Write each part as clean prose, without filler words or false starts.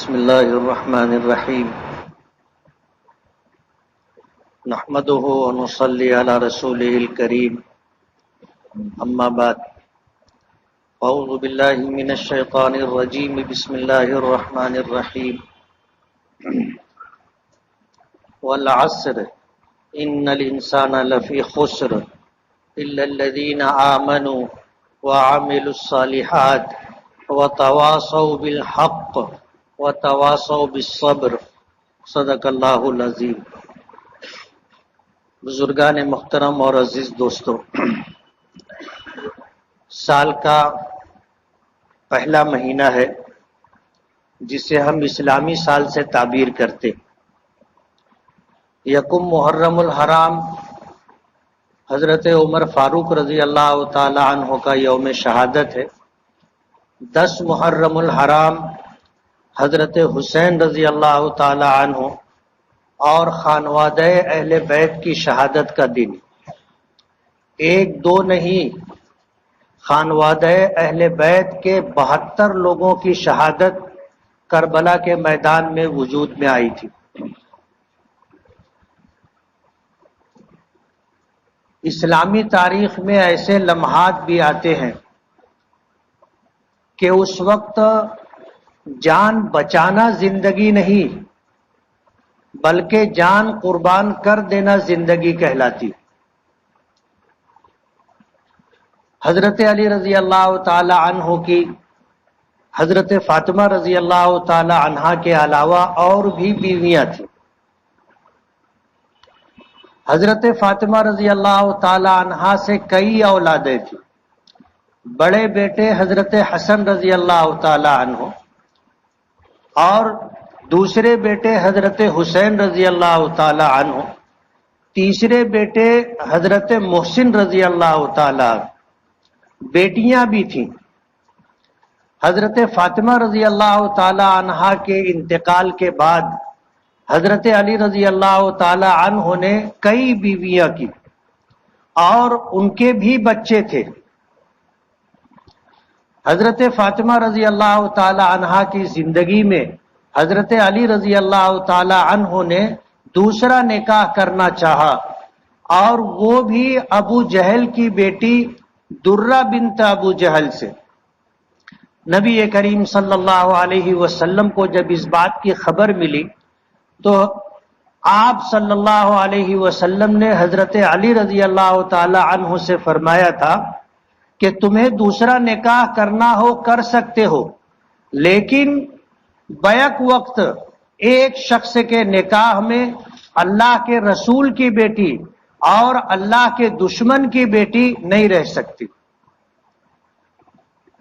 بسم الله الرحمن الرحيم نحمده ونصلي على رسوله الكريم أما بعد أعوذ بالله من الشيطان الرجيم بسم الله الرحمن الرحيم والعصر إن الإنسان لفي خسر إلا الذين آمنوا وعملوا الصالحات وتواصوا بالحق وتواصوا بالصبر صدق اللہ العظیم۔ بزرگان محترم اور عزیز دوستو، سال کا پہلا مہینہ ہے جسے ہم اسلامی سال سے تعبیر کرتے۔ یکم محرم الحرام حضرت عمر فاروق رضی اللہ تعالی عنہ کا یوم شہادت ہے۔ 10 محرم الحرام حضرت حسین رضی اللہ تعالی عنہ اور خانوادہ اہل بیت کی شہادت کا دن۔ 1-2 نہیں، خانوادہ اہل بیت کے 72 لوگوں کی شہادت کربلا کے میدان میں وجود میں آئی تھی۔ اسلامی تاریخ میں ایسے لمحات بھی آتے ہیں کہ اس وقت جان بچانا زندگی نہیں بلکہ جان قربان کر دینا زندگی کہلاتی۔ حضرت علی رضی اللہ تعالی عنہ کی حضرت فاطمہ رضی اللہ تعالی عنہا کے علاوہ اور بھی بیویاں تھیں۔ حضرت فاطمہ رضی اللہ تعالی عنہا سے کئی اولادیں تھیں۔ بڑے بیٹے حضرت حسن رضی اللہ تعالی عنہ اور دوسرے بیٹے حضرت حسین رضی اللہ تعالی عنہ، تیسرے بیٹے حضرت محسن رضی اللہ تعالی عنہ، بیٹیاں بھی تھیں۔ حضرت فاطمہ رضی اللہ تعالی عنہا کے انتقال کے بعد حضرت علی رضی اللہ تعالی عنہ نے کئی بیویاں کی اور ان کے بھی بچے تھے۔ حضرت فاطمہ رضی اللہ تعالی عنہا کی زندگی میں حضرت علی رضی اللہ تعالی عنہ نے دوسرا نکاح کرنا چاہا، اور وہ بھی ابو جہل کی بیٹی درہ بنت ابو جہل سے۔ نبی کریم صلی اللہ علیہ وسلم کو جب اس بات کی خبر ملی تو آپ صلی اللہ علیہ وسلم نے حضرت علی رضی اللہ تعالی عنہ سے فرمایا تھا کہ تمہیں دوسرا نکاح کرنا ہو کر سکتے ہو، لیکن بیک وقت ایک شخص کے نکاح میں اللہ کے رسول کی بیٹی اور اللہ کے دشمن کی بیٹی نہیں رہ سکتی۔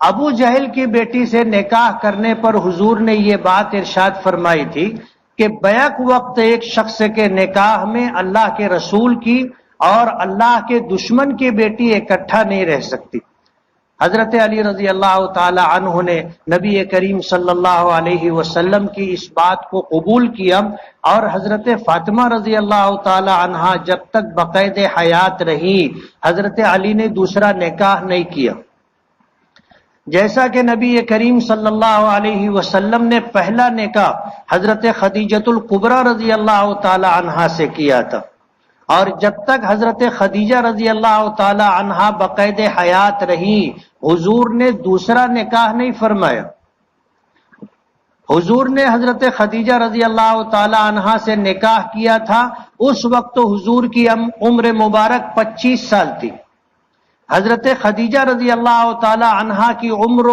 ابو جہل کی بیٹی سے نکاح کرنے پر حضور نے یہ بات ارشاد فرمائی تھی کہ بیک وقت ایک شخص کے نکاح میں اللہ کے رسول کی اور اللہ کے دشمن کی بیٹی اکٹھا نہیں رہ سکتی۔ حضرت علی رضی اللہ تعالی عنہ نے نبی کریم صلی اللہ علیہ وسلم کی اس بات کو قبول کیا، اور حضرت فاطمہ رضی اللہ تعالی عنہا جب تک بقید حیات رہی حضرت علی نے دوسرا نکاح نہیں کیا۔ جیسا کہ نبی کریم صلی اللہ علیہ وسلم نے پہلا نکاح حضرت خدیجۃ الکبریٰ رضی اللہ تعالی عنہا سے کیا تھا، اور جب تک حضرت خدیجہ رضی اللہ تعالی عنہا بقید حیات رہی حضور نے دوسرا نکاح نہیں فرمایا۔ حضور نے حضرت خدیجہ رضی اللہ تعالی عنہا سے نکاح کیا تھا، اس وقت حضور کی عمر مبارک 25 سال تھی۔ حضرت خدیجہ رضی اللہ تعالی عنہا کی عمر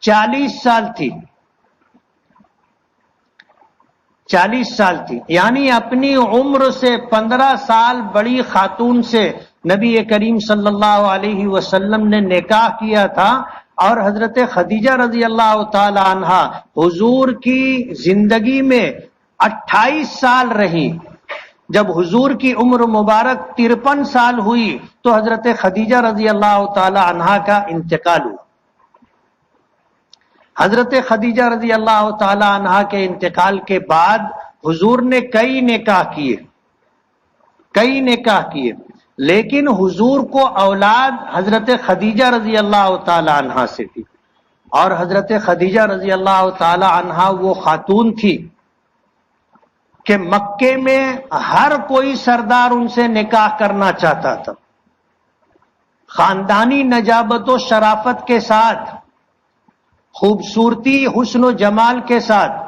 40 سال تھی، 40 سال تھی، یعنی اپنی عمر سے 15 سال بڑی خاتون سے نبی کریم صلی اللہ علیہ وسلم نے نکاح کیا تھا، اور حضرت خدیجہ رضی اللہ تعالی عنہا حضور کی زندگی میں 28 سال رہی۔ جب حضور کی عمر مبارک 53 سال ہوئی تو حضرت خدیجہ رضی اللہ تعالی عنہا کا انتقال ہوا۔ حضرت خدیجہ رضی اللہ تعالی عنہا کے انتقال کے بعد حضور نے کئی نکاح کیے، لیکن حضور کو اولاد حضرت خدیجہ رضی اللہ تعالی عنہا سے تھی۔ اور حضرت خدیجہ رضی اللہ تعالی عنہا وہ خاتون تھی کہ مکے میں ہر کوئی سردار ان سے نکاح کرنا چاہتا تھا، خاندانی نجابت و شرافت کے ساتھ، خوبصورتی حسن و جمال کے ساتھ۔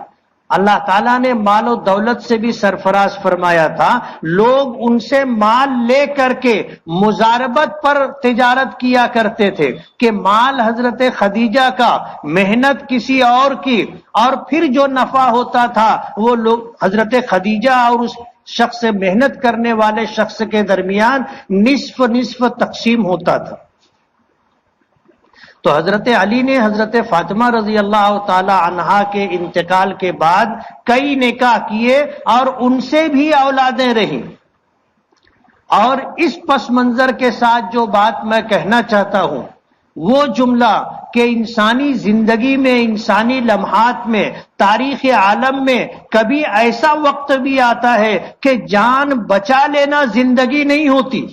اللہ تعالیٰ نے مال و دولت سے بھی سرفراز فرمایا تھا، لوگ ان سے مال لے کر کے مزاربت پر تجارت کیا کرتے تھے کہ مال حضرت خدیجہ کا، محنت کسی اور کی، اور پھر جو نفع ہوتا تھا وہ لوگ حضرت خدیجہ اور اس شخص سے محنت کرنے والے شخص کے درمیان نصف نصف تقسیم ہوتا تھا۔ تو حضرت علی نے حضرت فاطمہ رضی اللہ تعالی عنہا کے انتقال کے بعد کئی نکاح کیے اور ان سے بھی اولادیں رہیں۔ اور اس پس منظر کے ساتھ جو بات میں کہنا چاہتا ہوں وہ جملہ کہ انسانی زندگی میں، انسانی لمحات میں، تاریخ عالم میں کبھی ایسا وقت بھی آتا ہے کہ جان بچا لینا زندگی نہیں ہوتی،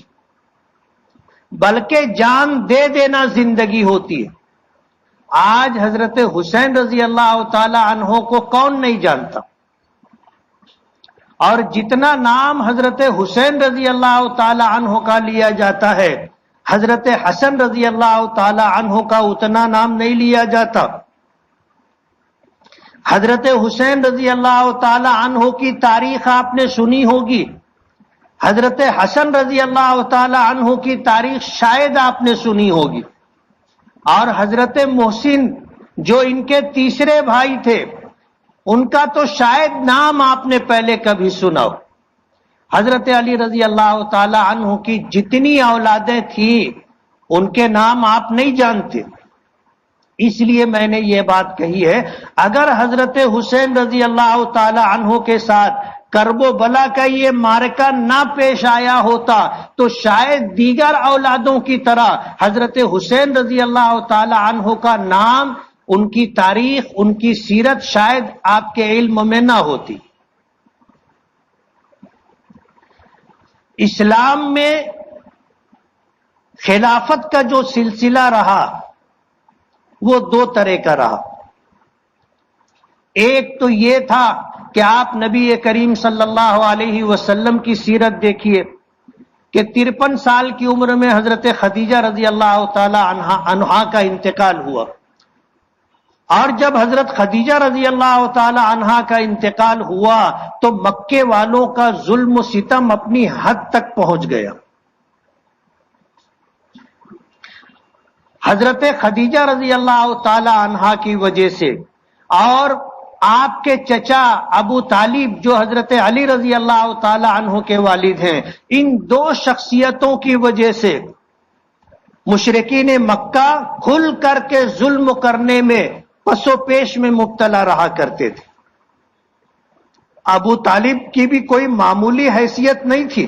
بلکہ جان دے دینا زندگی ہوتی ہے۔ آج حضرت حسین رضی اللہ تعالی عنہ کو کون نہیں جانتا، اور جتنا نام حضرت حسین رضی اللہ تعالی عنہ کا لیا جاتا ہے، حضرت حسن رضی اللہ تعالی عنہ کا اتنا نام نہیں لیا جاتا۔ حضرت حسین رضی اللہ تعالی عنہ کی تاریخ آپ نے سنی ہوگی، حضرت حسن رضی اللہ تعالی عنہ کی تاریخ شاید آپ نے سنی ہوگی، اور حضرت محسن جو ان کے تیسرے بھائی تھے ان کا تو شاید نام آپ نے پہلے کبھی سنا ہو۔ حضرت علی رضی اللہ تعالی عنہ کی جتنی اولادیں تھیں ان کے نام آپ نہیں جانتے، اس لیے میں نے یہ بات کہی ہے، اگر حضرت حسین رضی اللہ تعالی عنہ کے ساتھ کرب و بلا کا یہ معرکہ نہ پیش آیا ہوتا تو شاید دیگر اولادوں کی طرح حضرت حسین رضی اللہ تعالی عنہ کا نام، ان کی تاریخ، ان کی سیرت شاید آپ کے علم میں نہ ہوتی۔ اسلام میں خلافت کا جو سلسلہ رہا وہ دو طرح کا رہا۔ ایک تو یہ تھا کہ آپ نبی کریم صلی اللہ علیہ وسلم کی سیرت دیکھیے کہ 53 سال کی عمر میں حضرت خدیجہ رضی اللہ تعالی عنہا کا انتقال ہوا، اور جب حضرت خدیجہ رضی اللہ تعالی عنہا کا انتقال ہوا تو مکے والوں کا ظلم و ستم اپنی حد تک پہنچ گیا۔ حضرت خدیجہ رضی اللہ تعالی عنہا کی وجہ سے اور آپ کے چچا ابو طالب جو حضرت علی رضی اللہ تعالی عنہ کے والد ہیں، ان دو شخصیتوں کی وجہ سے مشرکین مکہ کھل کر کے ظلم کرنے میں پس و پیش میں مبتلا رہا کرتے تھے۔ ابو طالب کی بھی کوئی معمولی حیثیت نہیں تھی۔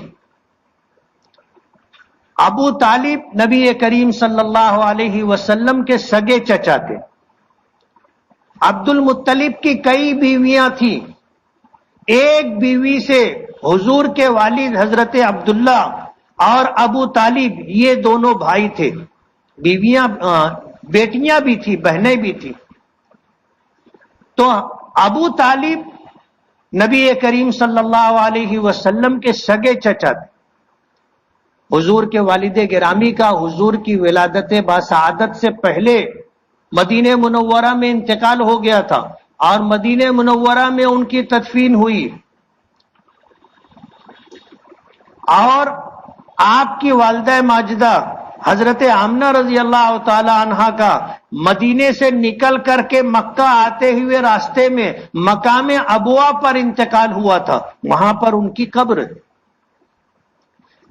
ابو طالب نبی کریم صلی اللہ علیہ وسلم کے سگے چچا تھے۔ عبد المطلب کی کئی بیویاں تھیں، ایک بیوی سے حضور کے والد حضرت عبداللہ اور ابو طالب یہ دونوں بھائی تھے، بیٹیاں بھی تھی، بہنیں بھی تھی۔ تو ابو طالب نبی کریم صلی اللہ علیہ وسلم کے سگے چچا تھے۔ حضور کے والد گرامی کا حضور کی ولادت باسعادت سے پہلے مدینہ منورہ میں انتقال ہو گیا تھا، اور مدینہ منورہ میں ان کی تدفین ہوئی، اور آپ کی والدہ ماجدہ حضرت آمنہ رضی اللہ تعالی عنہا کا مدینے سے نکل کر کے مکہ آتے ہوئے راستے میں مقام ابوا پر انتقال ہوا تھا، وہاں پر ان کی قبر ہے۔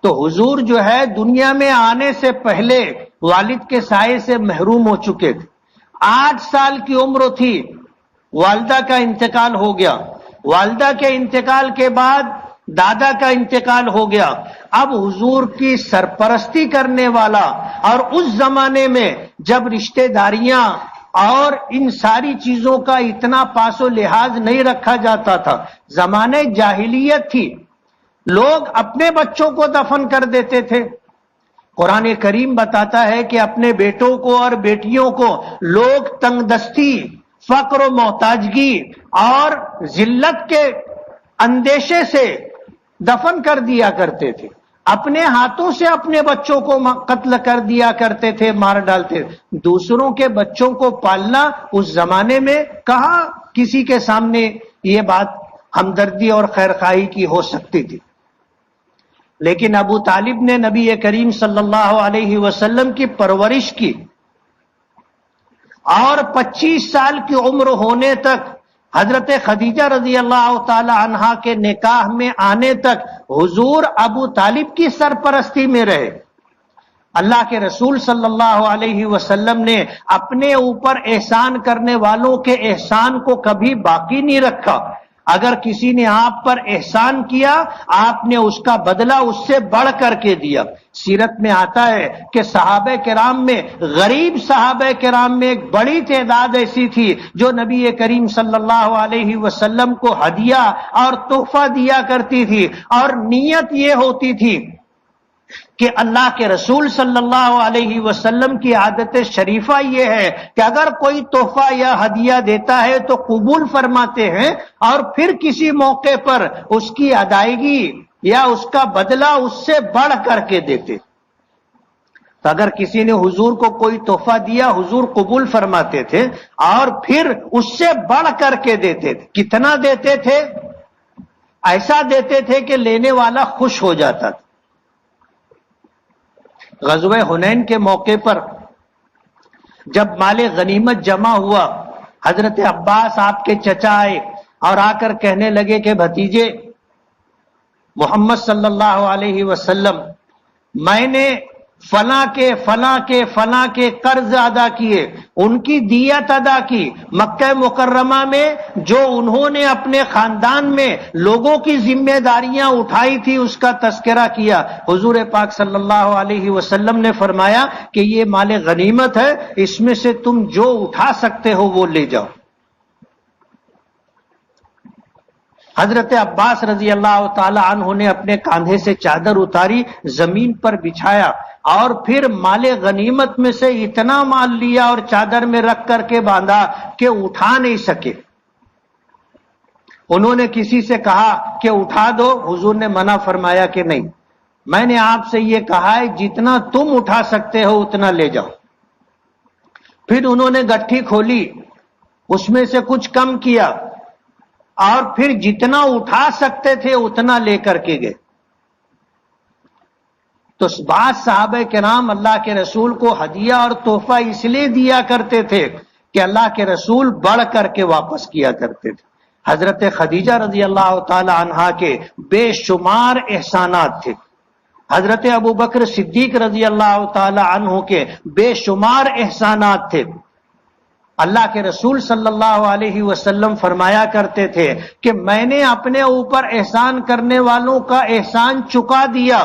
تو حضور جو ہے دنیا میں آنے سے پہلے والد کے سائے سے محروم ہو چکے تھے۔ 8 سال کی عمر تھی، والدہ کا انتقال ہو گیا، والدہ کے انتقال کے بعد دادا کا انتقال ہو گیا۔ اب حضور کی سرپرستی کرنے والا، اور اس زمانے میں جب رشتہ داریاں اور ان ساری چیزوں کا اتنا پاس و لحاظ نہیں رکھا جاتا تھا، زمانے جاہلیت تھی، لوگ اپنے بچوں کو دفن کر دیتے تھے، قرآن کریم بتاتا ہے کہ اپنے بیٹوں کو اور بیٹیوں کو لوگ تنگ دستی، فقر و محتاجگی اور ذلت کے اندیشے سے دفن کر دیا کرتے تھے، اپنے ہاتھوں سے اپنے بچوں کو قتل کر دیا کرتے تھے، مار ڈالتے تھے۔ دوسروں کے بچوں کو پالنا اس زمانے میں کہاں کسی کے سامنے یہ بات ہمدردی اور خیرخواہی کی ہو سکتی تھی؟ لیکن ابو طالب نے نبی کریم صلی اللہ علیہ وسلم کی پرورش کی، اور 25 سال کی عمر ہونے تک حضرت خدیجہ رضی اللہ تعالی عنہا کے نکاح میں آنے تک حضور ابو طالب کی سرپرستی میں رہے۔ اللہ کے رسول صلی اللہ علیہ وسلم نے اپنے اوپر احسان کرنے والوں کے احسان کو کبھی باقی نہیں رکھا۔ اگر کسی نے آپ پر احسان کیا، آپ نے اس کا بدلہ اس سے بڑھ کر کے دیا۔ سیرت میں آتا ہے کہ صحابہ کرام میں، غریب صحابہ کرام میں ایک بڑی تعداد ایسی تھی جو نبی کریم صلی اللہ علیہ وسلم کو ہدیہ اور تحفہ دیا کرتی تھی، اور نیت یہ ہوتی تھی کہ اللہ کے رسول صلی اللہ علیہ وسلم کی عادت شریفہ یہ ہے کہ اگر کوئی تحفہ یا ہدیہ دیتا ہے تو قبول فرماتے ہیں، اور پھر کسی موقع پر اس کی ادائیگی یا اس کا بدلہ اس سے بڑھ کر کے دیتے۔ تو اگر کسی نے حضور کو کوئی تحفہ دیا، حضور قبول فرماتے تھے اور پھر اس سے بڑھ کر کے دیتے تھے۔ کتنا دیتے تھے؟ ایسا دیتے تھے کہ لینے والا خوش ہو جاتا تھا۔ غزوہ حنین کے موقع پر جب مال غنیمت جمع ہوا، حضرت عباس آپ کے چچا آئے اور آ کر کہنے لگے کہ بھتیجے محمد صلی اللہ علیہ وسلم، میں نے فلاں کے قرض ادا کیے، ان کی دیت ادا کی۔ مکہ مکرمہ میں جو انہوں نے اپنے خاندان میں لوگوں کی ذمہ داریاں اٹھائی تھی اس کا تذکرہ کیا۔ حضور پاک صلی اللہ علیہ وسلم نے فرمایا کہ یہ مال غنیمت ہے، اس میں سے تم جو اٹھا سکتے ہو وہ لے جاؤ۔ حضرت عباس رضی اللہ تعالی عنہ نے اپنے کاندھے سے چادر اتاری، زمین پر بچھایا، اور پھر مال غنیمت میں سے اتنا مال لیا اور چادر میں رکھ کر کے باندھا کہ اٹھا نہیں سکے۔ انہوں نے کسی سے کہا کہ اٹھا دو، حضور نے منع فرمایا کہ نہیں، میں نے آپ سے یہ کہا ہے جتنا تم اٹھا سکتے ہو اتنا لے جاؤ۔ پھر انہوں نے گٹھی کھولی، اس میں سے کچھ کم کیا، اور پھر جتنا اٹھا سکتے تھے اتنا لے کر کے گئے۔ تو بعض صحابہ کرام اللہ کے رسول کو ہدیہ اور تحفہ اس لیے دیا کرتے تھے کہ اللہ کے رسول بڑھ کر کے واپس کیا کرتے تھے۔ حضرت خدیجہ رضی اللہ تعالی عنہا کے بے شمار احسانات تھے، حضرت ابو بکر صدیق رضی اللہ تعالی عنہ کے بے شمار احسانات تھے۔ اللہ کے رسول صلی اللہ علیہ وسلم فرمایا کرتے تھے کہ میں نے اپنے اوپر احسان کرنے والوں کا احسان چکا دیا،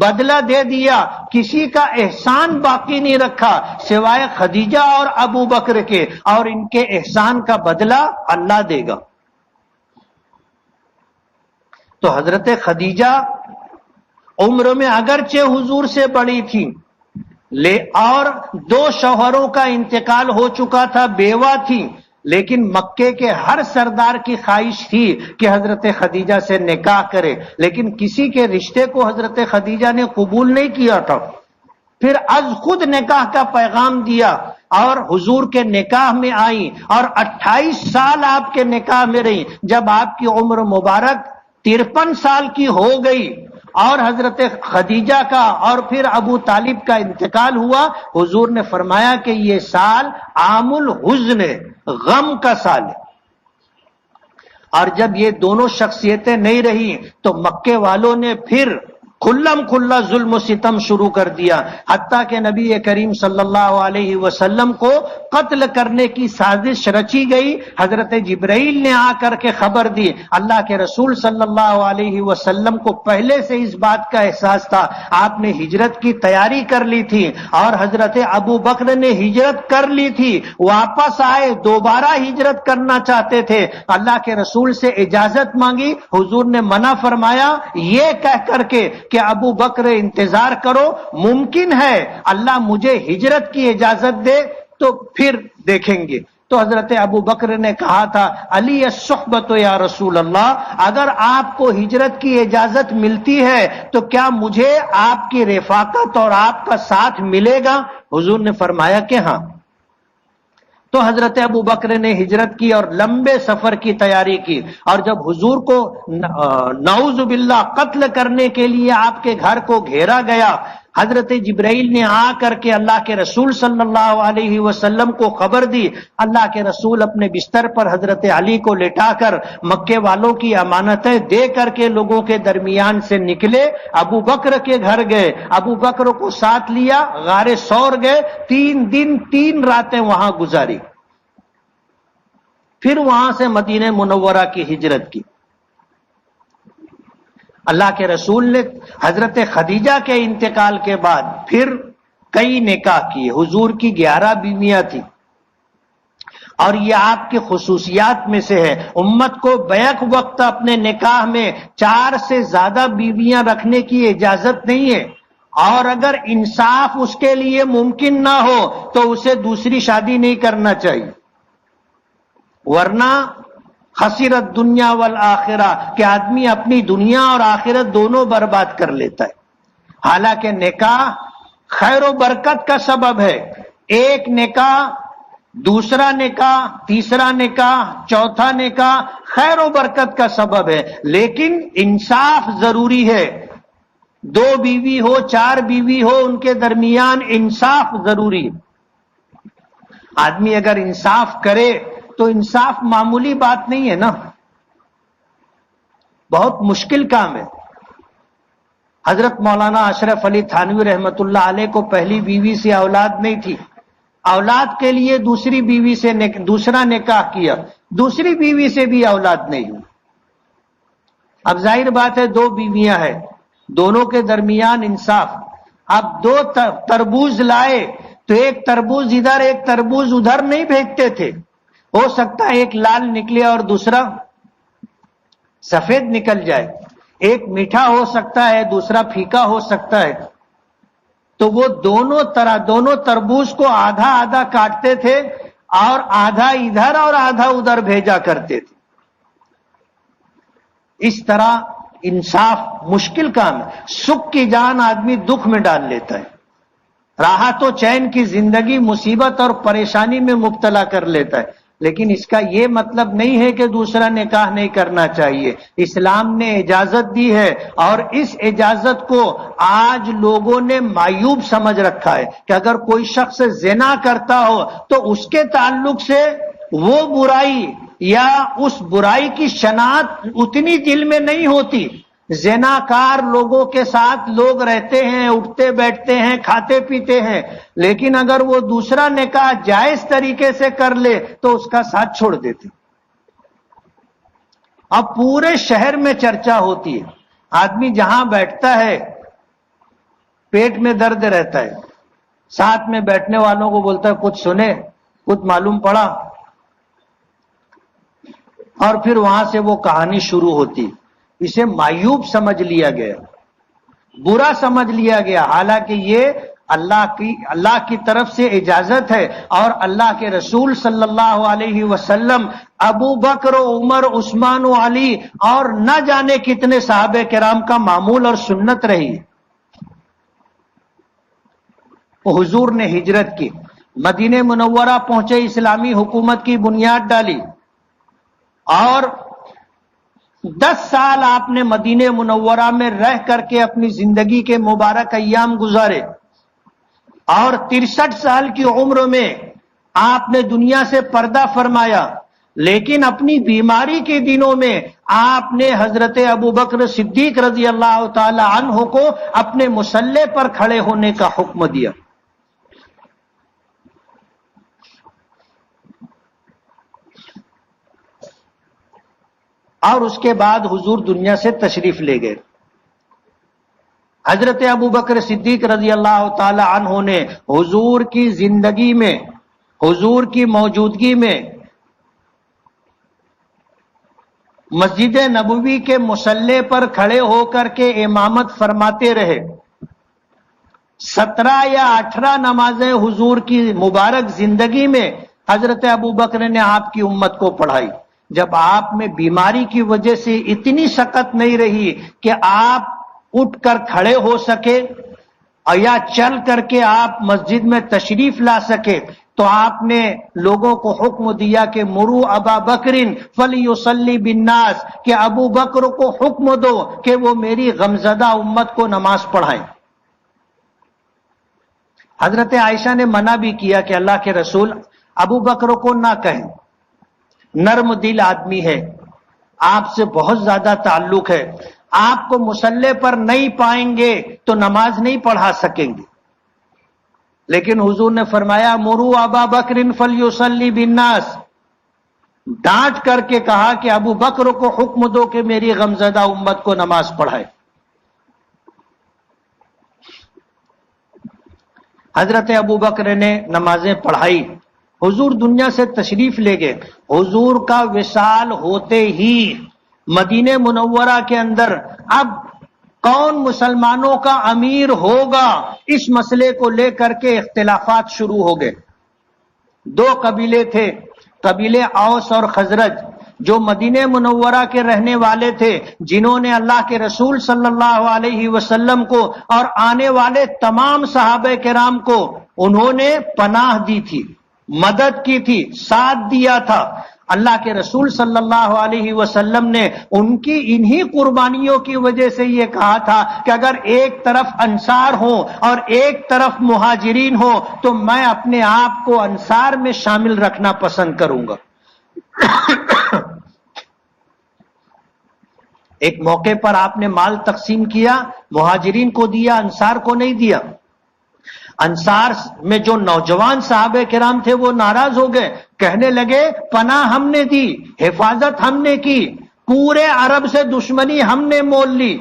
بدلہ دے دیا، کسی کا احسان باقی نہیں رکھا سوائے خدیجہ اور ابو بکر کے، اور ان کے احسان کا بدلہ اللہ دے گا۔ تو حضرت خدیجہ عمر میں اگرچہ حضور سے بڑی تھی، اور 2 شوہروں کا انتقال ہو چکا تھا، بیوہ تھی، لیکن مکے کے ہر سردار کی خواہش تھی کہ حضرت خدیجہ سے نکاح کرے، لیکن کسی کے رشتے کو حضرت خدیجہ نے قبول نہیں کیا تھا۔ پھر از خود نکاح کا پیغام دیا اور حضور کے نکاح میں آئیں، اور 28 سال آپ کے نکاح میں رہیں۔ جب آپ کی عمر مبارک 53 سال کی ہو گئی اور حضرت خدیجہ کا اور پھر ابو طالب کا انتقال ہوا، حضور نے فرمایا کہ یہ سال عام الحزن ہے، غم کا سال ہے۔ اور جب یہ دونوں شخصیتیں نہیں رہی تو مکے والوں نے پھر کھلم کھلا ظلم و ستم شروع کر دیا، حتیٰ کہ نبی کریم صلی اللہ علیہ وسلم کو قتل کرنے کی سازش رچی گئی۔ حضرت جبرائیل نے آ کر کے خبر دی۔ اللہ کے رسول صلی اللہ علیہ وسلم کو پہلے سے اس بات کا احساس تھا، آپ نے ہجرت کی تیاری کر لی تھی، اور حضرت ابو بکر نے ہجرت کر لی تھی، واپس آئے، دوبارہ ہجرت کرنا چاہتے تھے، اللہ کے رسول سے اجازت مانگی، حضور نے منع فرمایا، یہ کہہ کر کے کہ ابو بکر انتظار کرو، ممکن ہے اللہ مجھے ہجرت کی اجازت دے تو پھر دیکھیں گے۔ تو حضرت ابو بکر نے کہا تھا علی الصحبت یا رسول اللہ، اگر آپ کو ہجرت کی اجازت ملتی ہے تو کیا مجھے آپ کی رفاقت اور آپ کا ساتھ ملے گا؟ حضور نے فرمایا کہ ہاں۔ تو حضرت ابو بکر نے ہجرت کی اور لمبے سفر کی تیاری کی، اور جب حضور کو نعوذ باللہ قتل کرنے کے لیے آپ کے گھر کو گھیرا گیا، حضرت جبرائیل نے آ کر کے اللہ کے رسول صلی اللہ علیہ وسلم کو خبر دی۔ اللہ کے رسول اپنے بستر پر حضرت علی کو لٹا کر مکے والوں کی امانتیں دے کر کے لوگوں کے درمیان سے نکلے، ابو بکر کے گھر گئے، ابو بکر کو ساتھ لیا، غار ثور گئے، 3 دن 3 راتیں وہاں گزاری، پھر وہاں سے مدینہ منورہ کی ہجرت کی۔ اللہ کے رسول نے حضرت خدیجہ کے انتقال کے بعد پھر کئی نکاح کیے، حضور کی 11 بیویاں تھیں، اور یہ آپ کی خصوصیات میں سے ہے۔ امت کو بیک وقت اپنے نکاح میں 4 سے زیادہ بیویاں رکھنے کی اجازت نہیں ہے، اور اگر انصاف اس کے لیے ممکن نہ ہو تو اسے دوسری شادی نہیں کرنا چاہیے، ورنہ خسرت دنیا والآخرہ کہ آدمی اپنی دنیا اور آخرت دونوں برباد کر لیتا ہے۔ حالانکہ نکاح خیر و برکت کا سبب ہے، ایک نکاح، دوسرا نکاح، تیسرا نکاح، چوتھا نکاح خیر و برکت کا سبب ہے، لیکن انصاف ضروری ہے۔ 2 بیوی ہو، 4 بیوی ہو، ان کے درمیان انصاف ضروری ہے۔ آدمی اگر انصاف کرے تو انصاف معمولی بات نہیں ہے نا، بہت مشکل کام ہے۔ حضرت مولانا اشرف علی تھانوی رحمت اللہ علیہ کو پہلی بیوی سے اولاد نہیں تھی، اولاد کے لیے دوسری بیوی سے دوسرا نکاح کیا، دوسری بیوی سے بھی اولاد نہیں ہوئی۔ اب ظاہر بات ہے 2 بیویاں ہیں، دونوں کے درمیان انصاف۔ اب 2 تربوز لائے تو ایک تربوز ادھر ایک تربوز ادھر نہیں بھیجتے تھے، ہو سکتا ہے ایک لال نکلے اور دوسرا سفید نکل جائے، ایک میٹھا ہو سکتا ہے دوسرا پھیکا ہو سکتا ہے، تو وہ دونوں تربوز کو آدھا آدھا کاٹتے تھے اور آدھا ادھر اور آدھا ادھر بھیجا کرتے تھے۔ اس طرح انصاف مشکل کام ہے، سکھ کی جان آدمی دکھ میں ڈال لیتا ہے، راحت و چین کی زندگی مصیبت اور پریشانی میں مبتلا کر لیتا ہے، لیکن اس کا یہ مطلب نہیں ہے کہ دوسرا نکاح نہیں کرنا چاہیے۔ اسلام نے اجازت دی ہے، اور اس اجازت کو آج لوگوں نے معیوب سمجھ رکھا ہے کہ اگر کوئی شخص زنا کرتا ہو تو اس کے تعلق سے وہ برائی یا اس برائی کی شناخت اتنی دل میں نہیں ہوتی۔ زناکار لوگوں کے ساتھ لوگ رہتے ہیں، اٹھتے بیٹھتے ہیں، کھاتے پیتے ہیں، لیکن اگر وہ دوسرا نکاح جائز طریقے سے کر لے تو اس کا ساتھ چھوڑ دیتے۔ اب پورے شہر میں چرچا ہوتی ہے، آدمی جہاں بیٹھتا ہے پیٹ میں درد رہتا ہے، ساتھ میں بیٹھنے والوں کو بولتا ہے کچھ سنے، کچھ معلوم پڑا، اور پھر وہاں سے وہ کہانی شروع ہوتی۔ اسے معیوب سمجھ لیا گیا، برا سمجھ لیا گیا، حالانکہ یہ اللہ کی طرف سے اجازت ہے، اور اللہ کے رسول صلی اللہ علیہ وسلم ابو بکر و عمر عثمان و علی اور نہ جانے کتنے صحابہ کرام کا معمول اور سنت رہی۔ حضور نے ہجرت کی، مدینہ منورہ پہنچے، اسلامی حکومت کی بنیاد ڈالی، اور 10 سال آپ نے مدینہ منورہ میں رہ کر کے اپنی زندگی کے مبارک ایام گزارے، اور 63 سال کی عمر میں آپ نے دنیا سے پردہ فرمایا، لیکن اپنی بیماری کے دنوں میں آپ نے حضرت ابو بکر صدیق رضی اللہ تعالی عنہ کو اپنے مصلی پر کھڑے ہونے کا حکم دیا۔ اور اس کے بعد حضور دنیا سے تشریف لے گئے۔ حضرت ابو بکر صدیق رضی اللہ تعالی عنہ نے حضور کی زندگی میں، حضور کی موجودگی میں مسجد نبوی کے مصلی پر کھڑے ہو کر کے امامت فرماتے رہے. 17 یا 18 نمازیں حضور کی مبارک زندگی میں حضرت ابوبکر نے آپ کی امت کو پڑھائی. جب آپ میں بیماری کی وجہ سے اتنی شقت نہیں رہی کہ آپ اٹھ کر کھڑے ہو سکے یا چل کر کے آپ مسجد میں تشریف لا سکے، تو آپ نے لوگوں کو حکم دیا کہ مرو ابا بکرن فلیصلی بالناس، کہ ابو بکر کو حکم دو کہ وہ میری غمزدہ امت کو نماز پڑھائیں. حضرت عائشہ نے منع بھی کیا کہ اللہ کے رسول ابو بکر کو نہ کہیں، نرم دل آدمی ہے، آپ سے بہت زیادہ تعلق ہے، آپ کو مصلی پر نہیں پائیں گے تو نماز نہیں پڑھا سکیں گے. لیکن حضور نے فرمایا مرو ابا بکر فلیصلی بالناس، ڈانٹ کر کے کہا کہ ابو بکر کو حکم دو کہ میری غمزدہ امت کو نماز پڑھائے. حضرت ابو بکر نے نمازیں پڑھائی. حضور دنیا سے تشریف لے گئے. حضور کا وصال ہوتے ہی مدینہ منورہ کے اندر اب کون مسلمانوں کا امیر ہوگا، اس مسئلے کو لے کر کے اختلافات شروع ہو گئے. 2 قبیلے تھے، قبیلے اوس اور خزرج، جو مدینہ منورہ کے رہنے والے تھے، جنہوں نے اللہ کے رسول صلی اللہ علیہ وسلم کو اور آنے والے تمام صحابہ کرام کو انہوں نے پناہ دی تھی، مدد کی تھی، ساتھ دیا تھا. اللہ کے رسول صلی اللہ علیہ وسلم نے ان کی انہی قربانیوں کی وجہ سے یہ کہا تھا کہ اگر ایک طرف انصار ہوں اور ایک طرف مہاجرین ہوں تو میں اپنے آپ کو انصار میں شامل رکھنا پسند کروں گا. ایک موقع پر آپ نے مال تقسیم کیا، مہاجرین کو دیا، انصار کو نہیں دیا. انصار میں جو نوجوان صحابہ کرام تھے وہ ناراض ہو گئے، کہنے لگے پناہ ہم نے دی، حفاظت ہم نے کی، پورے عرب سے دشمنی ہم نے مول لی،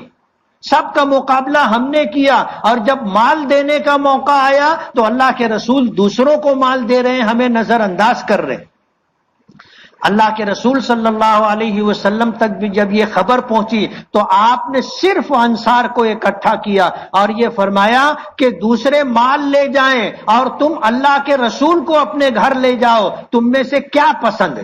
سب کا مقابلہ ہم نے کیا، اور جب مال دینے کا موقع آیا تو اللہ کے رسول دوسروں کو مال دے رہے ہیں، ہمیں نظر انداز کر رہے ہیں. اللہ کے رسول صلی اللہ علیہ وسلم تک بھی جب یہ خبر پہنچی تو آپ نے صرف انصار کو اکٹھا کیا اور یہ فرمایا کہ دوسرے مال لے جائیں اور تم اللہ کے رسول کو اپنے گھر لے جاؤ، تم میں سے کیا پسند ہے.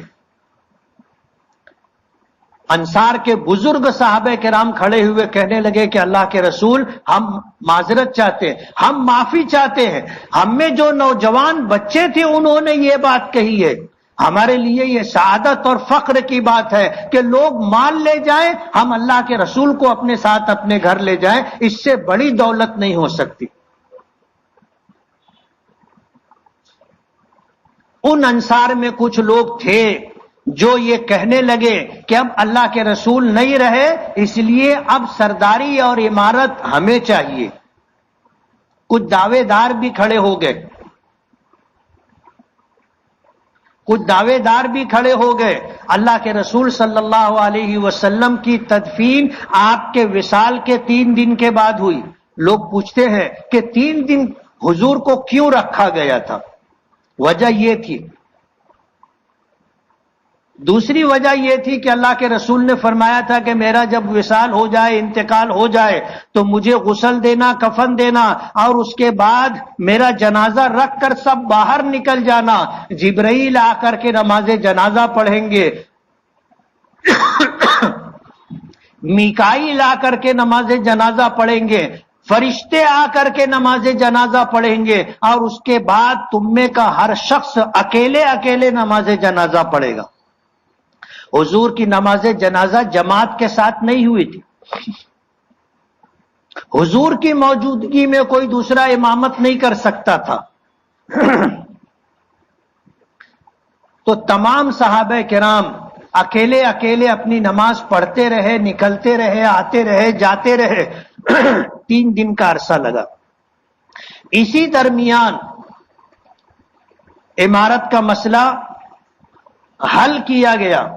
انصار کے بزرگ صحابہ کرام کھڑے ہوئے کہنے لگے کہ اللہ کے رسول ہم معذرت چاہتے ہیں، ہم معافی چاہتے ہیں، ہم میں جو نوجوان بچے تھے انہوں نے یہ بات کہی ہے، ہمارے لیے یہ سعادت اور فخر کی بات ہے کہ لوگ مال لے جائیں، ہم اللہ کے رسول کو اپنے ساتھ اپنے گھر لے جائیں، اس سے بڑی دولت نہیں ہو سکتی. ان انصار میں کچھ لوگ تھے جو یہ کہنے لگے کہ اب اللہ کے رسول نہیں رہے، اس لیے اب سرداری اور امارت ہمیں چاہیے. کچھ دعوے دار بھی کھڑے ہو گئے، کچھ دعوے دار بھی کھڑے ہو گئے. اللہ کے رسول صلی اللہ علیہ وسلم کی تدفین آپ کے وصال کے 3 دن کے بعد ہوئی. لوگ پوچھتے ہیں کہ 3 دن حضور کو کیوں رکھا گیا تھا؟ وجہ یہ تھی، دوسری وجہ یہ تھی کہ اللہ کے رسول نے فرمایا تھا کہ میرا جب وصال ہو جائے، انتقال ہو جائے تو مجھے غسل دینا، کفن دینا، اور اس کے بعد میرا جنازہ رکھ کر سب باہر نکل جانا. جبرائیل آ کر کے نماز جنازہ پڑھیں گے، میکائیل آ کر کے نماز جنازہ پڑھیں گے، فرشتے آ کر کے نماز جنازہ پڑھیں گے، اور اس کے بعد تم میں کا ہر شخص اکیلے اکیلے نماز جنازہ پڑھے گا. حضور کی نماز جنازہ جماعت کے ساتھ نہیں ہوئی تھی. حضور کی موجودگی میں کوئی دوسرا امامت نہیں کر سکتا تھا. تو تمام صحابہ کرام اکیلے اکیلے اپنی نماز پڑھتے رہے، نکلتے رہے، آتے رہے، جاتے رہے. 3 دن کا عرصہ لگا. اسی درمیان امارت کا مسئلہ حل کیا گیا.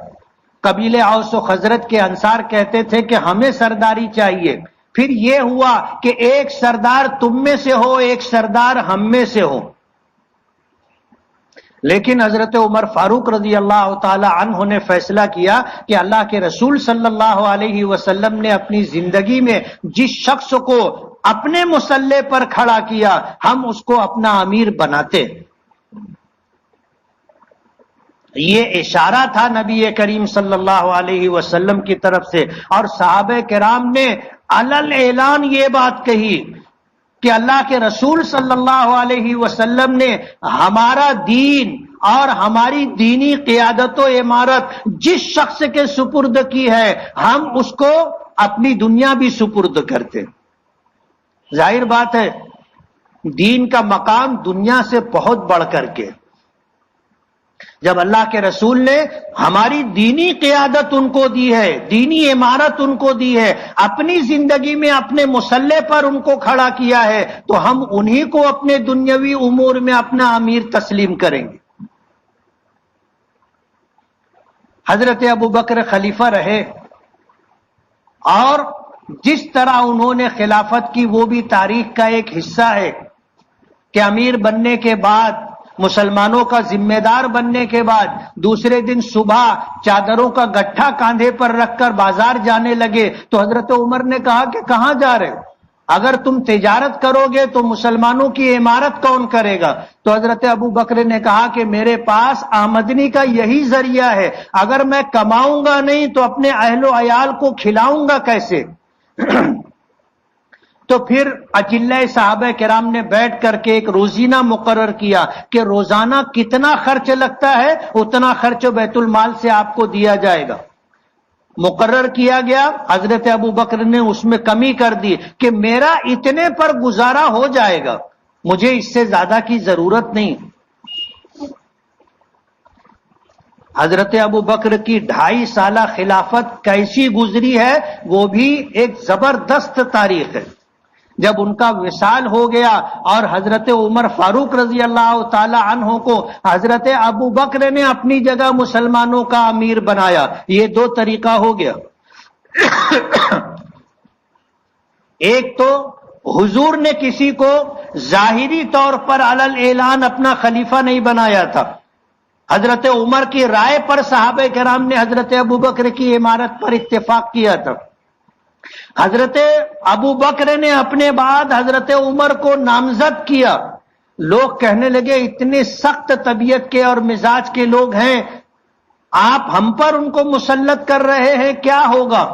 قبیلے اوس و خزرج کے انصار کہتے تھے کہ ہمیں سرداری چاہیے. پھر یہ ہوا کہ ایک سردار تم میں سے ہو، ایک سردار ہم میں سے ہو. لیکن حضرت عمر فاروق رضی اللہ تعالی عنہ نے فیصلہ کیا کہ اللہ کے رسول صلی اللہ علیہ وسلم نے اپنی زندگی میں جس شخص کو اپنے مصلے پر کھڑا کیا ہم اس کو اپنا امیر بناتے. یہ اشارہ تھا نبی کریم صلی اللہ علیہ وسلم کی طرف سے، اور صحابہ کرام نے علل اعلان یہ بات کہی کہ اللہ کے رسول صلی اللہ علیہ وسلم نے ہمارا دین اور ہماری دینی قیادت و امارت جس شخص کے سپرد کی ہے ہم اس کو اپنی دنیا بھی سپرد کرتے. ظاہر بات ہے دین کا مقام دنیا سے بہت بڑھ کر کے، جب اللہ کے رسول نے ہماری دینی قیادت ان کو دی ہے، دینی امارت ان کو دی ہے، اپنی زندگی میں اپنے مصلے پر ان کو کھڑا کیا ہے، تو ہم انہی کو اپنے دنیاوی امور میں اپنا امیر تسلیم کریں گے. حضرت ابو بکر خلیفہ رہے اور جس طرح انہوں نے خلافت کی وہ بھی تاریخ کا ایک حصہ ہے کہ امیر بننے کے بعد، مسلمانوں کا ذمہ دار بننے کے بعد دوسرے دن صبح چادروں کا گٹھا کاندھے پر رکھ کر بازار جانے لگے تو حضرت عمر نے کہا کہ کہاں جا رہے ہو؟ اگر تم تجارت کرو گے تو مسلمانوں کی عمارت کون کرے گا؟ تو حضرت ابو بکر نے کہا کہ میرے پاس آمدنی کا یہی ذریعہ ہے، اگر میں کماؤں گا نہیں تو اپنے اہل و عیال کو کھلاؤں گا کیسے؟ تو پھر اجلہ صحابہ کرام نے بیٹھ کر کے ایک روزینہ مقرر کیا کہ روزانہ کتنا خرچ لگتا ہے اتنا خرچ بیت المال سے آپ کو دیا جائے گا. مقرر کیا گیا. حضرت ابو بکر نے اس میں کمی کر دی کہ میرا اتنے پر گزارا ہو جائے گا، مجھے اس سے زیادہ کی ضرورت نہیں. حضرت ابو بکر کی 2.5 سالہ خلافت کیسی گزری ہے وہ بھی ایک زبردست تاریخ ہے. جب ان کا وصال ہو گیا اور حضرت عمر فاروق رضی اللہ تعالی عنہ کو حضرت ابو بکر نے اپنی جگہ مسلمانوں کا امیر بنایا، یہ 2 طریقہ ہو گیا. ایک تو حضور نے کسی کو ظاہری طور پر علل اعلان اپنا خلیفہ نہیں بنایا تھا. حضرت عمر کی رائے پر صحابہ کرام نے حضرت ابو بکر کی عمارت پر اتفاق کیا تھا. حضرت ابو بکر نے اپنے بعد حضرت عمر کو نامزد کیا. لوگ کہنے لگے اتنے سخت طبیعت کے اور مزاج کے لوگ ہیں، آپ ہم پر ان کو مسلط کر رہے ہیں، کیا ہوگا؟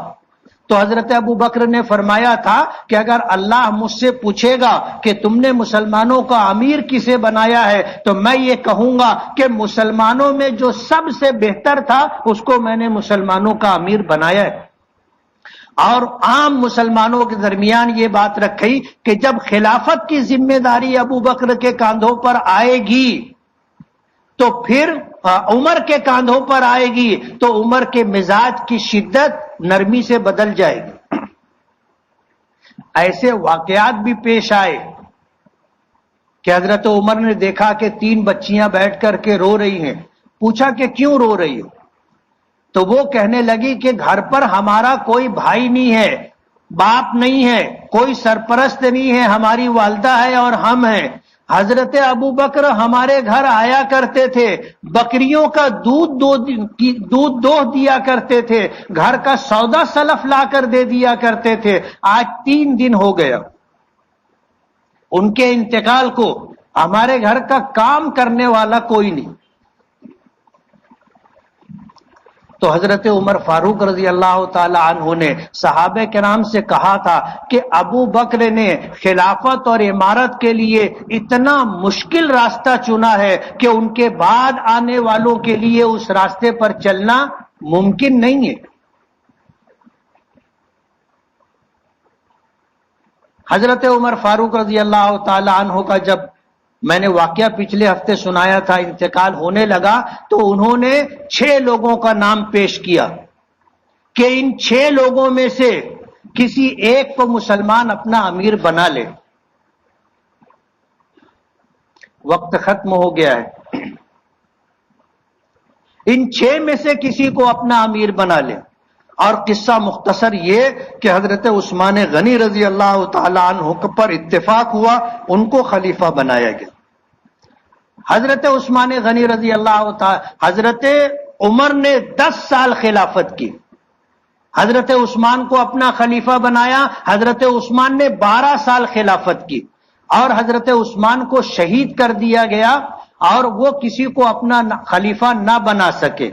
تو حضرت ابو بکر نے فرمایا تھا کہ اگر اللہ مجھ سے پوچھے گا کہ تم نے مسلمانوں کا امیر کسے بنایا ہے تو میں یہ کہوں گا کہ مسلمانوں میں جو سب سے بہتر تھا اس کو میں نے مسلمانوں کا امیر بنایا ہے. اور عام مسلمانوں کے درمیان یہ بات رکھی کہ جب خلافت کی ذمہ داری ابو بکر کے کاندھوں پر آئے گی تو پھر عمر کے کاندھوں پر آئے گی تو عمر کے مزاج کی شدت نرمی سے بدل جائے گی. ایسے واقعات بھی پیش آئے کہ حضرت عمر نے دیکھا کہ 3 بچیاں بیٹھ کر کے رو رہی ہیں. پوچھا کہ کیوں رو رہی ہو؟ تو وہ کہنے لگی کہ گھر پر ہمارا کوئی بھائی نہیں ہے، باپ نہیں ہے، کوئی سرپرست نہیں ہے، ہماری والدہ ہے اور ہم ہیں. حضرت ابو بکر ہمارے گھر آیا کرتے تھے، بکریوں کا دودھ دوہ دیا کرتے تھے، گھر کا سودا سلف لا کر دے دیا کرتے تھے. آج 3 دن ہو گیا ان کے انتقال کو، ہمارے گھر کا کام کرنے والا کوئی نہیں. تو حضرت عمر فاروق رضی اللہ تعالی عنہ نے صحابہ کرام سے کہا تھا کہ ابو بکر نے خلافت اور امارت کے لیے اتنا مشکل راستہ چنا ہے کہ ان کے بعد آنے والوں کے لیے اس راستے پر چلنا ممکن نہیں ہے. حضرت عمر فاروق رضی اللہ تعالی عنہ کا جب میں نے واقعہ پچھلے ہفتے سنایا تھا انتقال ہونے لگا تو انہوں نے 6 لوگوں کا نام پیش کیا کہ ان 6 لوگوں میں سے کسی ایک کو مسلمان اپنا امیر بنا لے. وقت ختم ہو گیا ہے. ان 6 میں سے کسی کو اپنا امیر بنا لے. اور قصہ مختصر یہ کہ حضرت عثمان غنی رضی اللہ تعالی عنہ پر اتفاق ہوا، ان کو خلیفہ بنایا گیا. حضرت عثمان غنی رضی اللہ تعالی، حضرت عمر نے 10 سال خلافت کی، حضرت عثمان کو اپنا خلیفہ بنایا، حضرت عثمان نے 12 سال خلافت کی، اور حضرت عثمان کو شہید کر دیا گیا اور وہ کسی کو اپنا خلیفہ نہ بنا سکے۔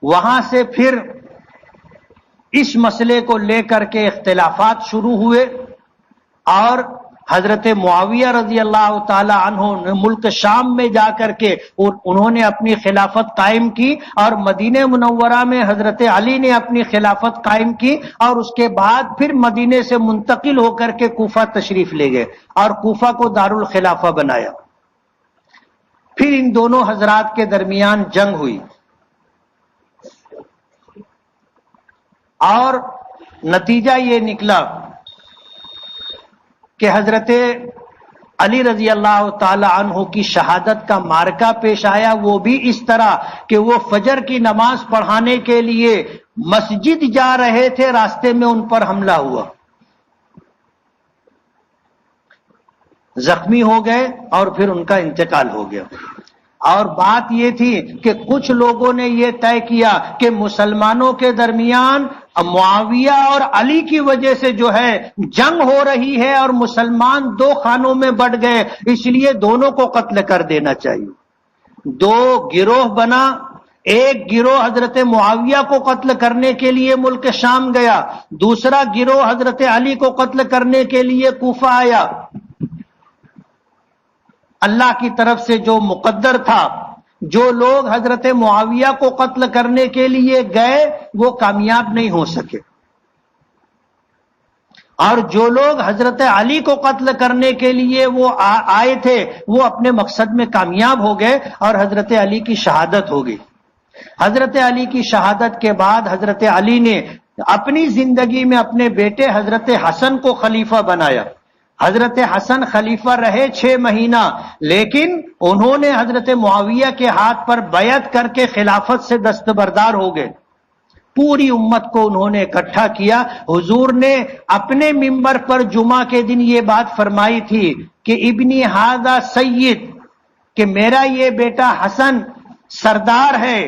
وہاں سے پھر اس مسئلے کو لے کر کے اختلافات شروع ہوئے، اور حضرت معاویہ رضی اللہ تعالی عنہ نے ملک شام میں جا کر کے انہوں نے اپنی خلافت قائم کی، اور مدینہ منورہ میں حضرت علی نے اپنی خلافت قائم کی، اور اس کے بعد پھر مدینے سے منتقل ہو کر کے کوفہ تشریف لے گئے اور کوفہ کو دارالخلافہ بنایا۔ پھر ان دونوں حضرات کے درمیان جنگ ہوئی، اور نتیجہ یہ نکلا کہ حضرت علی رضی اللہ تعالی عنہ کی شہادت کا معرکہ پیش آیا، وہ بھی اس طرح کہ وہ فجر کی نماز پڑھانے کے لیے مسجد جا رہے تھے، راستے میں ان پر حملہ ہوا، زخمی ہو گئے اور پھر ان کا انتقال ہو گیا۔ اور بات یہ تھی کہ کچھ لوگوں نے یہ طے کیا کہ مسلمانوں کے درمیان معاویہ اور علی کی وجہ سے جو ہے جنگ ہو رہی ہے اور مسلمان دو خانوں میں بٹ گئے، اس لیے دونوں کو قتل کر دینا چاہیے۔ دو گروہ بنا، ایک گروہ حضرت معاویہ کو قتل کرنے کے لیے ملک شام گیا، دوسرا گروہ حضرت علی کو قتل کرنے کے لیے کوفہ آیا۔ اللہ کی طرف سے جو مقدر تھا، جو لوگ حضرت معاویہ کو قتل کرنے کے لیے گئے وہ کامیاب نہیں ہو سکے، اور جو لوگ حضرت علی کو قتل کرنے کے لیے وہ آئے تھے وہ اپنے مقصد میں کامیاب ہو گئے اور حضرت علی کی شہادت ہو گئی۔ حضرت علی کی شہادت کے بعد حضرت علی نے اپنی زندگی میں اپنے بیٹے حضرت حسن کو خلیفہ بنایا۔ حضرت حسن خلیفہ رہے 6 مہینہ، لیکن انہوں نے حضرت معاویہ کے ہاتھ پر بیعت کر کے خلافت سے دستبردار ہو گئے۔ پوری امت کو انہوں نے اکٹھا کیا۔ حضور نے اپنے منبر پر جمعہ کے دن یہ بات فرمائی تھی کہ ابنی ھذا سید، کہ میرا یہ بیٹا حسن سردار ہے،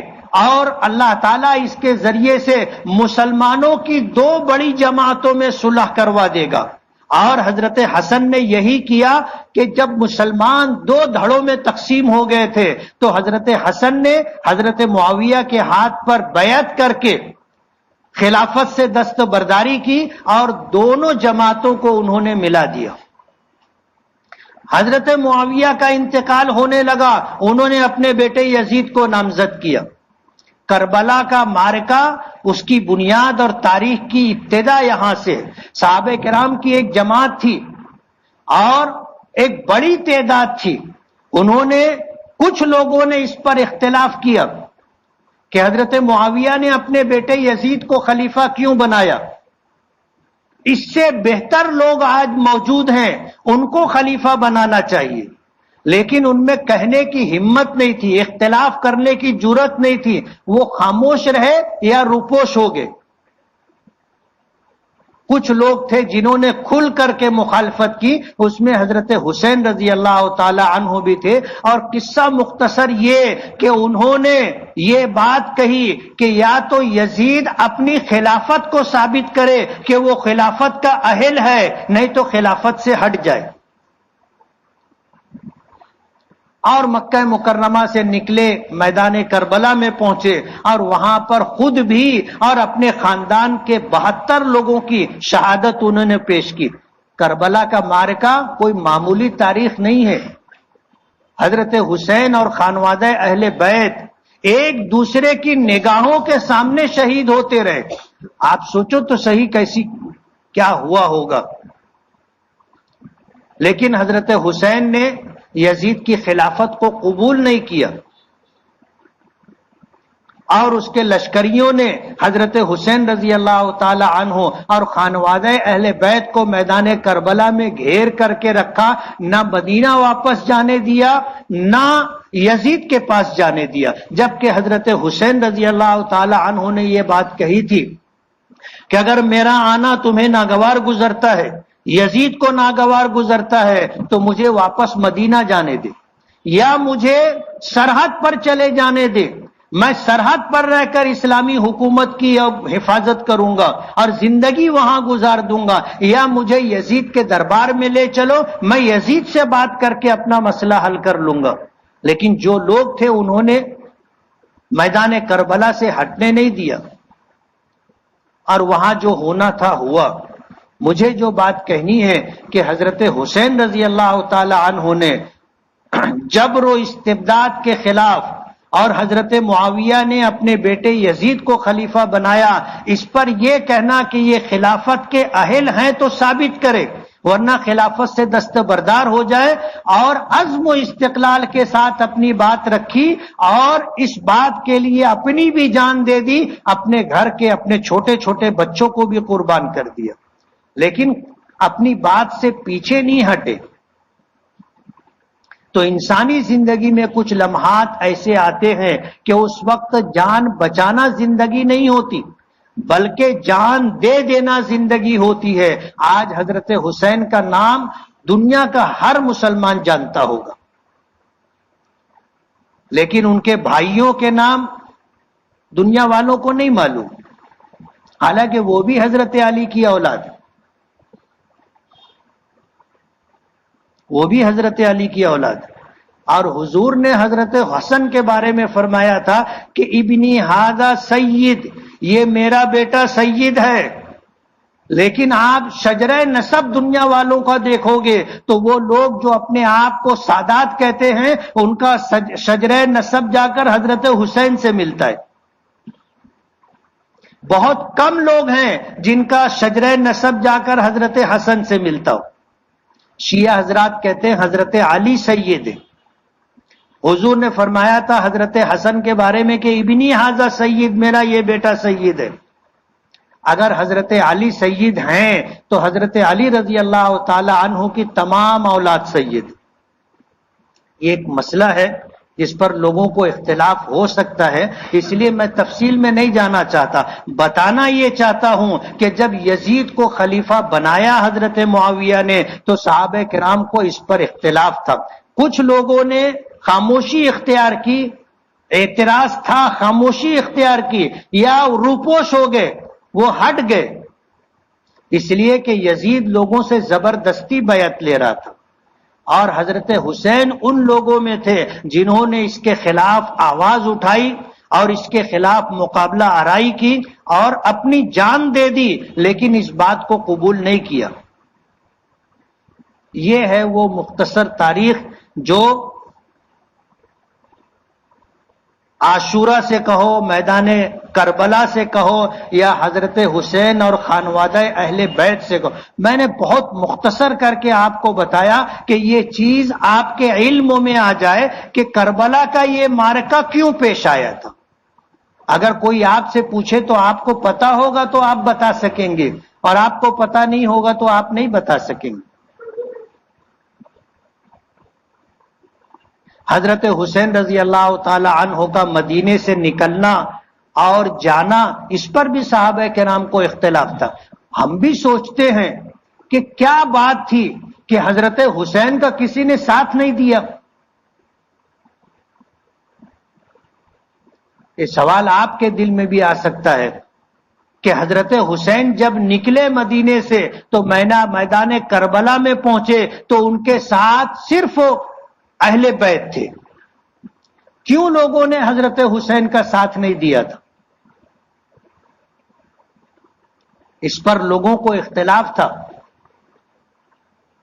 اور اللہ تعالیٰ اس کے ذریعے سے مسلمانوں کی 2 بڑی جماعتوں میں صلح کروا دے گا۔ اور حضرت حسن نے یہی کیا کہ جب مسلمان 2 دھڑوں میں تقسیم ہو گئے تھے تو حضرت حسن نے حضرت معاویہ کے ہاتھ پر بیعت کر کے خلافت سے دستبرداری کی اور دونوں جماعتوں کو انہوں نے ملا دیا۔ حضرت معاویہ کا انتقال ہونے لگا، انہوں نے اپنے بیٹے یزید کو نامزد کیا۔ کربلا کا معرکہ، اس کی بنیاد اور تاریخ کی ابتدا یہاں سے، صحابہ کرام کی ایک جماعت تھی اور ایک بڑی تعداد تھی، انہوں نے کچھ لوگوں نے اس پر اختلاف کیا کہ حضرت معاویہ نے اپنے بیٹے یزید کو خلیفہ کیوں بنایا، اس سے بہتر لوگ آج موجود ہیں، ان کو خلیفہ بنانا چاہیے، لیکن ان میں کہنے کی ہمت نہیں تھی، اختلاف کرنے کی جرأت نہیں تھی، وہ خاموش رہے یا روپوش ہو گئے۔ کچھ لوگ تھے جنہوں نے کھل کر کے مخالفت کی، اس میں حضرت حسین رضی اللہ تعالی عنہ بھی تھے، اور قصہ مختصر یہ کہ انہوں نے یہ بات کہی کہ یا تو یزید اپنی خلافت کو ثابت کرے کہ وہ خلافت کا اہل ہے، نہیں تو خلافت سے ہٹ جائے۔ اور مکہ مکرمہ سے نکلے، میدان کربلا میں پہنچے، اور وہاں پر خود بھی اور اپنے خاندان کے 72 لوگوں کی شہادت انہوں نے پیش کی۔ کربلا کا معرکہ کوئی معمولی تاریخ نہیں ہے۔ حضرت حسین اور خانوادہ اہل بیت ایک دوسرے کی نگاہوں کے سامنے شہید ہوتے رہے۔ آپ سوچو تو صحیح کیسی کیا ہوا ہوگا۔ لیکن حضرت حسین نے یزید کی خلافت کو قبول نہیں کیا، اور اس کے لشکریوں نے حضرت حسین رضی اللہ تعالی عنہ اور خانوادہ اہل بیت کو میدان کربلا میں گھیر کر کے رکھا، نہ مدینہ واپس جانے دیا، نہ یزید کے پاس جانے دیا، جبکہ حضرت حسین رضی اللہ تعالی عنہ نے یہ بات کہی تھی کہ اگر میرا آنا تمہیں ناگوار گزرتا ہے، یزید کو ناگوار گزرتا ہے، تو مجھے واپس مدینہ جانے دے، یا مجھے سرحد پر چلے جانے دے، میں سرحد پر رہ کر اسلامی حکومت کی حفاظت کروں گا اور زندگی وہاں گزار دوں گا، یا مجھے یزید کے دربار میں لے چلو، میں یزید سے بات کر کے اپنا مسئلہ حل کر لوں گا۔ لیکن جو لوگ تھے انہوں نے میدان کربلا سے ہٹنے نہیں دیا، اور وہاں جو ہونا تھا ہوا۔ مجھے جو بات کہنی ہے کہ حضرت حسین رضی اللہ تعالی عنہ نے جبر و استبداد کے خلاف، اور حضرت معاویہ نے اپنے بیٹے یزید کو خلیفہ بنایا، اس پر یہ کہنا کہ یہ خلافت کے اہل ہیں تو ثابت کرے، ورنہ خلافت سے دستبردار ہو جائے، اور عزم و استقلال کے ساتھ اپنی بات رکھی، اور اس بات کے لیے اپنی بھی جان دے دی، اپنے گھر کے اپنے چھوٹے چھوٹے بچوں کو بھی قربان کر دیا، لیکن اپنی بات سے پیچھے نہیں ہٹے۔ تو انسانی زندگی میں کچھ لمحات ایسے آتے ہیں کہ اس وقت جان بچانا زندگی نہیں ہوتی، بلکہ جان دے دینا زندگی ہوتی ہے۔ آج حضرت حسین کا نام دنیا کا ہر مسلمان جانتا ہوگا، لیکن ان کے بھائیوں کے نام دنیا والوں کو نہیں معلوم، حالانکہ وہ بھی حضرت علی کی اولاد، وہ بھی حضرت علی کی اولاد۔ اور حضور نے حضرت حسن کے بارے میں فرمایا تھا کہ ابنی ھذا سید، یہ میرا بیٹا سید ہے، لیکن آپ شجرہ نسب دنیا والوں کا دیکھو گے تو وہ لوگ جو اپنے آپ کو سادات کہتے ہیں، ان کا شجرہ نسب جا کر حضرت حسین سے ملتا ہے۔ بہت کم لوگ ہیں جن کا شجرہ نسب جا کر حضرت حسن سے ملتا ہو۔ شیعہ حضرات کہتے ہیں حضرت علی سید ہے۔ حضور نے فرمایا تھا حضرت حسن کے بارے میں کہ ابنی ھذا سید، میرا یہ بیٹا سید ہے۔ اگر حضرت علی سید ہیں تو حضرت علی رضی اللہ تعالی عنہ کی تمام اولاد سید۔ یہ ایک مسئلہ ہے جس پر لوگوں کو اختلاف ہو سکتا ہے، اس لیے میں تفصیل میں نہیں جانا چاہتا، بتانا یہ چاہتا ہوں کہ جب یزید کو خلیفہ بنایا حضرت معاویہ نے تو صحابہ کرام کو اس پر اختلاف تھا۔ کچھ لوگوں نے خاموشی اختیار کی، اعتراض تھا، خاموشی اختیار کی، یا روپوش ہو گئے، وہ ہٹ گئے، اس لیے کہ یزید لوگوں سے زبردستی بیعت لے رہا تھا، اور حضرت حسین ان لوگوں میں تھے جنہوں نے اس کے خلاف آواز اٹھائی اور اس کے خلاف مقابلہ آرائی کی اور اپنی جان دے دی، لیکن اس بات کو قبول نہیں کیا۔ یہ ہے وہ مختصر تاریخ جو عاشورہ سے کہو، میدان کربلا سے کہو، یا حضرت حسین اور خانوادہ اہل بیت سے کہو، میں نے بہت مختصر کر کے آپ کو بتایا کہ یہ چیز آپ کے علم میں آ جائے کہ کربلا کا یہ معرکہ کیوں پیش آیا تھا۔ اگر کوئی آپ سے پوچھے تو آپ کو پتا ہوگا تو آپ بتا سکیں گے، اور آپ کو پتا نہیں ہوگا تو آپ نہیں بتا سکیں گے۔ حضرت حسین رضی اللہ تعالی عنہ کا مدینے سے نکلنا اور جانا، اس پر بھی صحابہ کرام کو اختلاف تھا۔ ہم بھی سوچتے ہیں کہ کیا بات تھی کہ حضرت حسین کا کسی نے ساتھ نہیں دیا۔ یہ سوال آپ کے دل میں بھی آ سکتا ہے کہ حضرت حسین جب نکلے مدینے سے تو میدان کربلا میں پہنچے تو ان کے ساتھ صرف اہل بیت تھے، کیوں لوگوں نے حضرت حسین کا ساتھ نہیں دیا تھا؟ اس پر لوگوں کو اختلاف تھا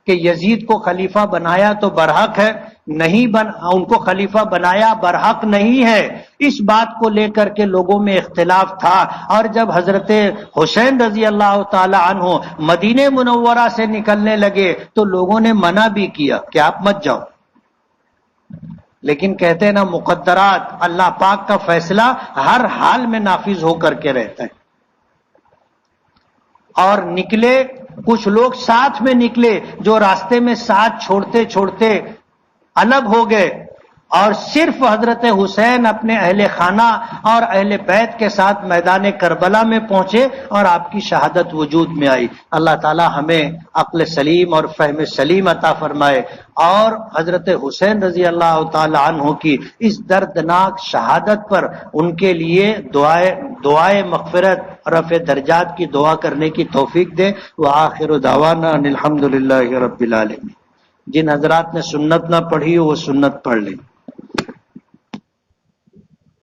کہ یزید کو خلیفہ بنایا تو برحق ہے، نہیں ان کو خلیفہ بنایا برحق نہیں ہے، اس بات کو لے کر کے لوگوں میں اختلاف تھا۔ اور جب حضرت حسین رضی اللہ تعالی عنہ مدینہ منورہ سے نکلنے لگے تو لوگوں نے منع بھی کیا کہ آپ مت جاؤ، لیکن کہتے ہیں نا مقدرات، اللہ پاک کا فیصلہ ہر حال میں نافذ ہو کر کے رہتا ہے۔ اور نکلے، کچھ لوگ ساتھ میں نکلے جو راستے میں ساتھ چھوڑتے چھوڑتے الگ ہو گئے، اور صرف حضرت حسین اپنے اہل خانہ اور اہل بیت کے ساتھ میدان کربلا میں پہنچے اور آپ کی شہادت وجود میں آئی۔ اللہ تعالی ہمیں عقل سلیم اور فہم سلیم عطا فرمائے، اور حضرت حسین رضی اللہ تعالی عنہ کی اس دردناک شہادت پر ان کے لیے دعائے مغفرت، رفع درجات کی دعا کرنے کی توفیق دے۔ وآخر دعوانا ان الحمد للہ رب العالمین۔ جن حضرات نے سنت نہ پڑھی وہ سنت پڑھ لیں۔